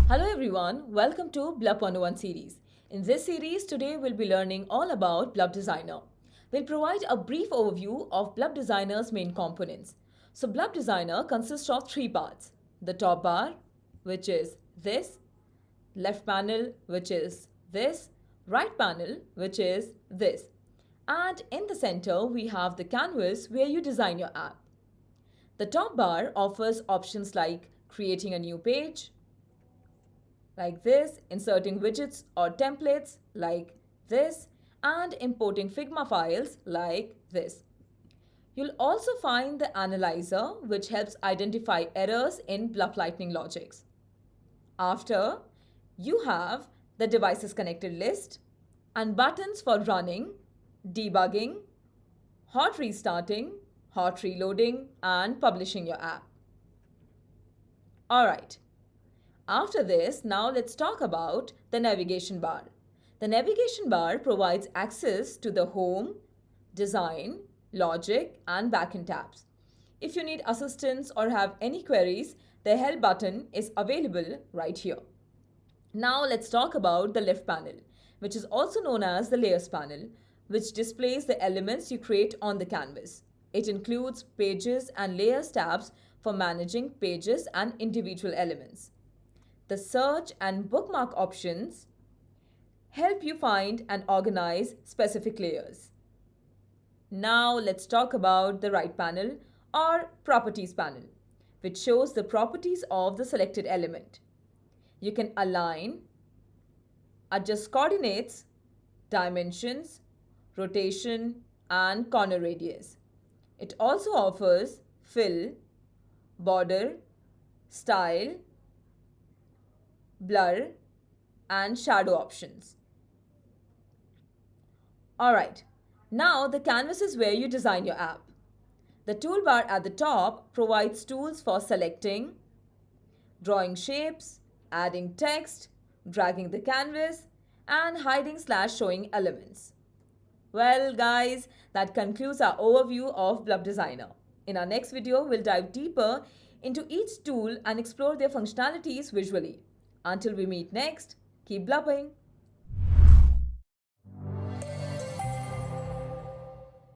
Hello everyone, welcome to Blup 101 series. In this series, today we'll be learning all about Blup Designer. We'll provide a brief overview of Blup Designer's main components. So Blup Designer consists of three parts. The top bar, which is this, left panel, which is this, right panel, which is this. And in the center, we have the canvas where you design your app. The top bar offers options like creating a new page, like this, inserting widgets or templates like this, and importing Figma files like this. You'll also find the analyzer, which helps identify errors in Blup Lightning logics. After, you have the devices connected list and buttons for running, debugging, hot restarting, hot reloading, and publishing your app. Alright. After this, now let's talk about the navigation bar. The navigation bar provides access to the home, design, logic, and backend tabs. If you need assistance or have any queries, the help button is available right here. Now let's talk about the left panel, which is also known as the layers panel, which displays the elements you create on the canvas. It includes pages and layers tabs for managing pages and individual elements. The search and bookmark options help you find and organize specific layers. Now let's talk about the right panel or properties panel, which shows the properties of the selected element. You can align, adjust coordinates, dimensions, rotation, and corner radius. It also offers fill, border, style, blur, and shadow options. Alright, now the canvas is where you design your app. The toolbar at the top provides tools for selecting, drawing shapes, adding text, dragging the canvas, and hiding/showing elements. Well guys, that concludes our overview of Blup Designer. In our next video, we'll dive deeper into each tool and explore their functionalities visually. Until we meet next, keep blupping!